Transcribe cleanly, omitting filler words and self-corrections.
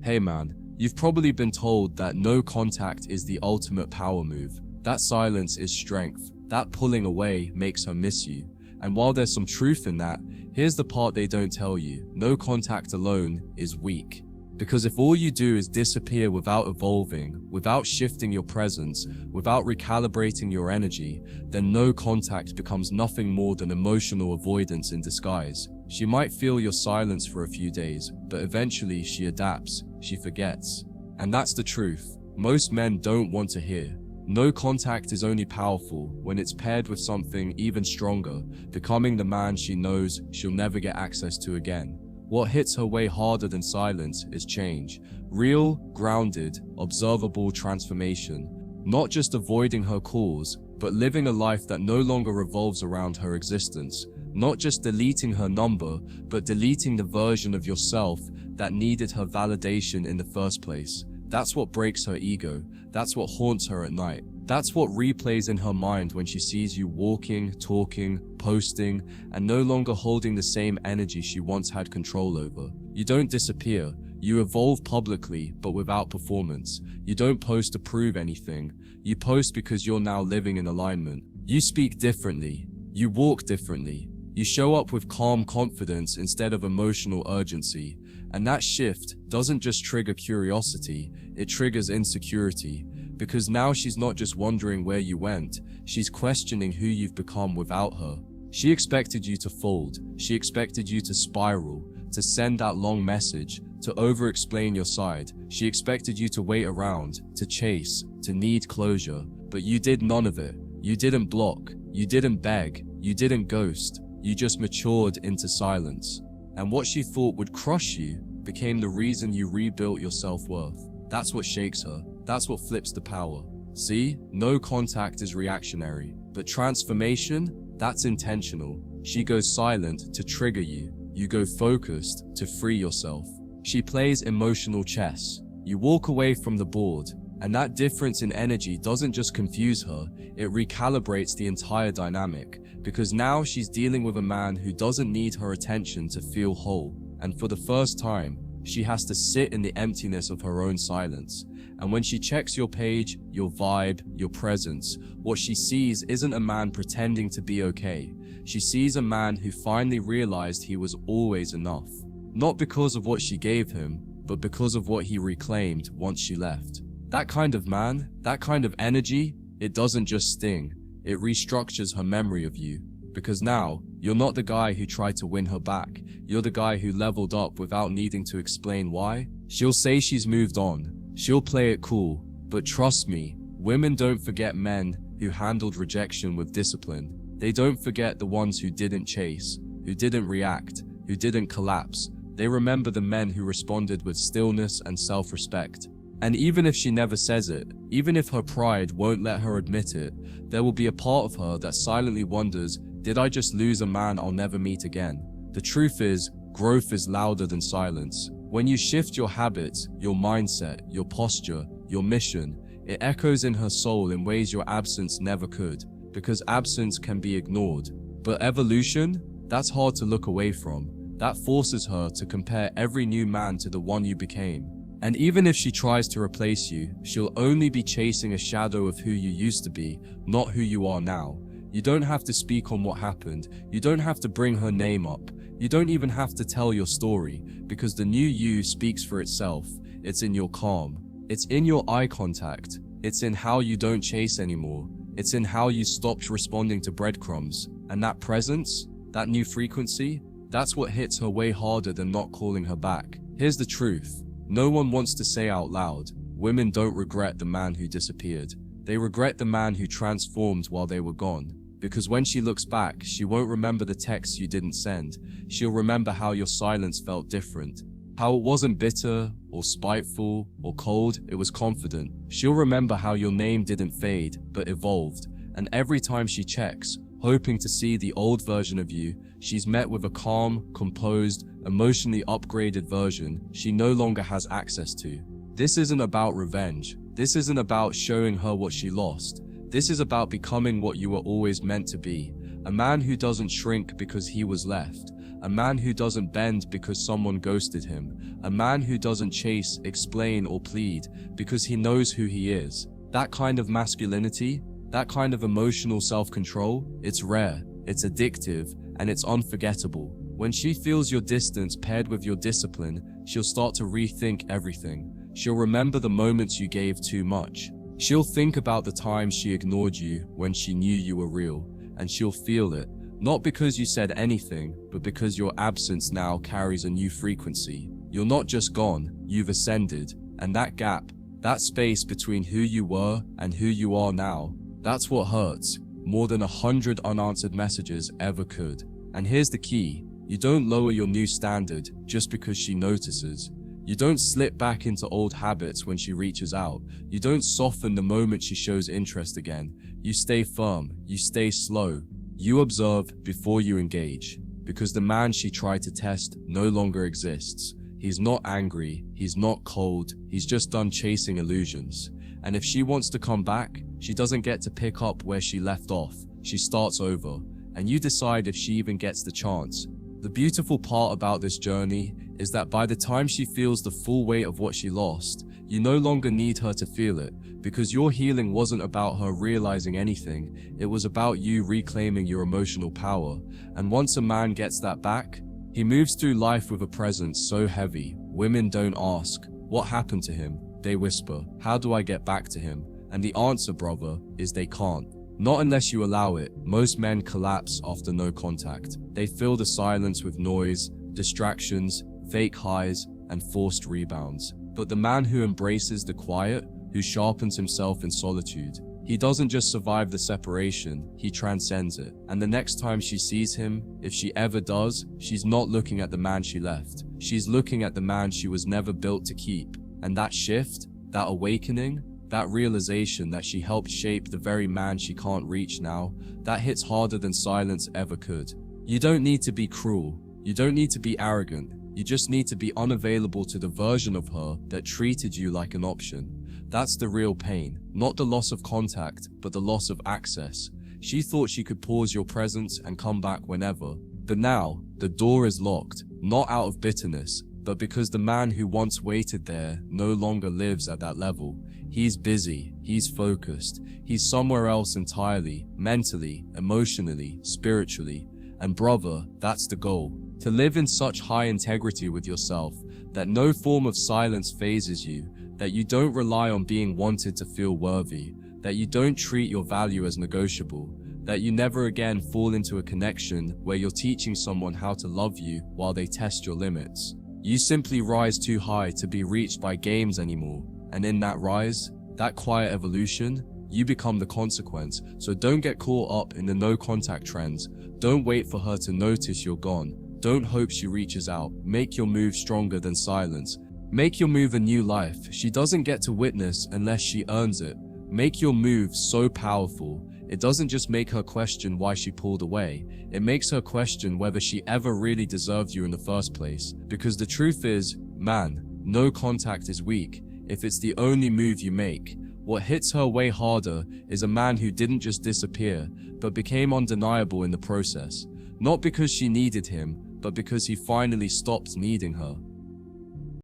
Hey man, you've probably been told that no contact is the ultimate power move. That silence is strength. That pulling away makes her miss you. And while there's some truth in that, here's the part they don't tell you. No contact alone is weak. Because if all you do is disappear without evolving, without shifting your presence, without recalibrating your energy, then no contact becomes nothing more than emotional avoidance in disguise. She might feel your silence for a few days, but eventually she adapts, she forgets. And that's the truth. Most men don't want to hear. No contact is only powerful when it's paired with something even stronger, becoming the man she knows she'll never get access to again. What hits her way harder than silence is change. Real, grounded, observable transformation. Not just avoiding her calls, but living a life that no longer revolves around her existence. Not just deleting her number, but deleting the version of yourself that needed her validation in the first place. That's what breaks her ego. That's what haunts her at night. That's what replays in her mind when she sees you walking, talking, posting, and no longer holding the same energy she once had control over. You don't disappear. You evolve publicly, but without performance. You don't post to prove anything. You post because you're now living in alignment. You speak differently. You walk differently. You show up with calm confidence instead of emotional urgency. And that shift doesn't just trigger curiosity, it triggers insecurity. Because now she's not just wondering where you went, she's questioning who you've become without her. She expected you to fold. She expected you to spiral, to send that long message, to over-explain your side. She expected you to wait around, to chase, to need closure. But you did none of it. You didn't block. You didn't beg. You didn't ghost. You just matured into silence. And what she thought would crush you became the reason you rebuilt your self-worth. That's what shakes her. That's what flips the power. See, no contact is reactionary, but transformation, that's intentional. She goes silent to trigger you. You go focused to free yourself. She plays emotional chess. You walk away from the board, and that difference in energy doesn't just confuse her, it recalibrates the entire dynamic, because now she's dealing with a man who doesn't need her attention to feel whole. And for the first time, she has to sit in the emptiness of her own silence. And when she checks your page, your vibe, your presence, what she sees isn't a man pretending to be okay. She sees a man who finally realized he was always enough. Not because of what she gave him, but because of what he reclaimed once she left. That kind of man, that kind of energy, it doesn't just sting. It restructures her memory of you. Because now, you're not the guy who tried to win her back. You're the guy who leveled up without needing to explain why. She'll say she's moved on. She'll play it cool. But trust me, women don't forget men who handled rejection with discipline. They don't forget the ones who didn't chase, who didn't react, who didn't collapse. They remember the men who responded with stillness and self-respect. And even if she never says it, even if her pride won't let her admit it, there will be a part of her that silently wonders, did I just lose a man I'll never meet again? The truth is, growth is louder than silence. When you shift your habits, your mindset, your posture, your mission, it echoes in her soul in ways your absence never could, because absence can be ignored. But evolution, that's hard to look away from. That forces her to compare every new man to the one you became. And even if she tries to replace you, she'll only be chasing a shadow of who you used to be, not who you are now. You don't have to speak on what happened. You don't have to bring her name up. You don't even have to tell your story, because the new you speaks for itself. It's in your calm. It's in your eye contact. It's in how you don't chase anymore. It's in how you stopped responding to breadcrumbs. And that presence, that new frequency, that's what hits her way harder than not calling her back. Here's the truth. No one wants to say out loud, women don't regret the man who disappeared. They regret the man who transformed while they were gone. Because when she looks back, she won't remember the texts you didn't send. She'll remember how your silence felt different. How it wasn't bitter, or spiteful, or cold, it was confident. She'll remember how your name didn't fade, but evolved. And every time she checks, hoping to see the old version of you, she's met with a calm, composed, emotionally upgraded version she no longer has access to. This isn't about revenge. This isn't about showing her what she lost. This is about becoming what you were always meant to be. A man who doesn't shrink because he was left. A man who doesn't bend because someone ghosted him. A man who doesn't chase, explain, or plead because he knows who he is. That kind of masculinity, that kind of emotional self-control, it's rare, it's addictive, and it's unforgettable. When she feels your distance paired with your discipline, she'll start to rethink everything. She'll remember the moments you gave too much. She'll think about the times she ignored you when she knew you were real, and she'll feel it, not because you said anything, but because your absence now carries a new frequency. You're not just gone, you've ascended, and that gap, that space between who you were and who you are now, that's what hurts, more than 100 unanswered messages ever could. And here's the key, you don't lower your new standard just because she notices. You don't slip back into old habits when she reaches out. You don't soften the moment she shows interest again. You stay firm, you stay slow. You observe before you engage, because the man she tried to test no longer exists. He's not angry, he's not cold, he's just done chasing illusions. And if she wants to come back, she doesn't get to pick up where she left off. She starts over, and you decide if she even gets the chance. The beautiful part about this journey is that by the time she feels the full weight of what she lost, you no longer need her to feel it, because your healing wasn't about her realizing anything, it was about you reclaiming your emotional power. And once a man gets that back, he moves through life with a presence so heavy, women don't ask, what happened to him? They whisper, how do I get back to him? And the answer, brother, is they can't. Not unless you allow it. Most men collapse after no contact. They fill the silence with noise, distractions, fake highs, and forced rebounds. But the man who embraces the quiet, who sharpens himself in solitude, he doesn't just survive the separation, he transcends it. And the next time she sees him, if she ever does, she's not looking at the man she left. She's looking at the man she was never built to keep. And that shift, that awakening, that realization that she helped shape the very man she can't reach now, that hits harder than silence ever could. You don't need to be cruel. You don't need to be arrogant. You just need to be unavailable to the version of her that treated you like an option. That's the real pain, not the loss of contact, but the loss of access. She thought she could pause your presence and come back whenever. But now, the door is locked, not out of bitterness, but because the man who once waited there no longer lives at that level. He's busy, he's focused, he's somewhere else entirely, mentally, emotionally, spiritually. And brother, that's the goal. To live in such high integrity with yourself that no form of silence phases you, that you don't rely on being wanted to feel worthy, that you don't treat your value as negotiable, that you never again fall into a connection where you're teaching someone how to love you while they test your limits. You simply rise too high to be reached by games anymore. And in that rise, that quiet evolution, you become the consequence. So don't get caught up in the no contact trends. Don't wait for her to notice you're gone. Don't hope she reaches out. Make your move stronger than silence. Make your move a new life. She doesn't get to witness unless she earns it. Make your move so powerful. It doesn't just make her question why she pulled away. It makes her question whether she ever really deserved you in the first place. Because the truth is, man, no contact is weak. If it's the only move you make, what hits her way harder is a man who didn't just disappear, but became undeniable in the process. Not because she needed him, but because he finally stopped needing her.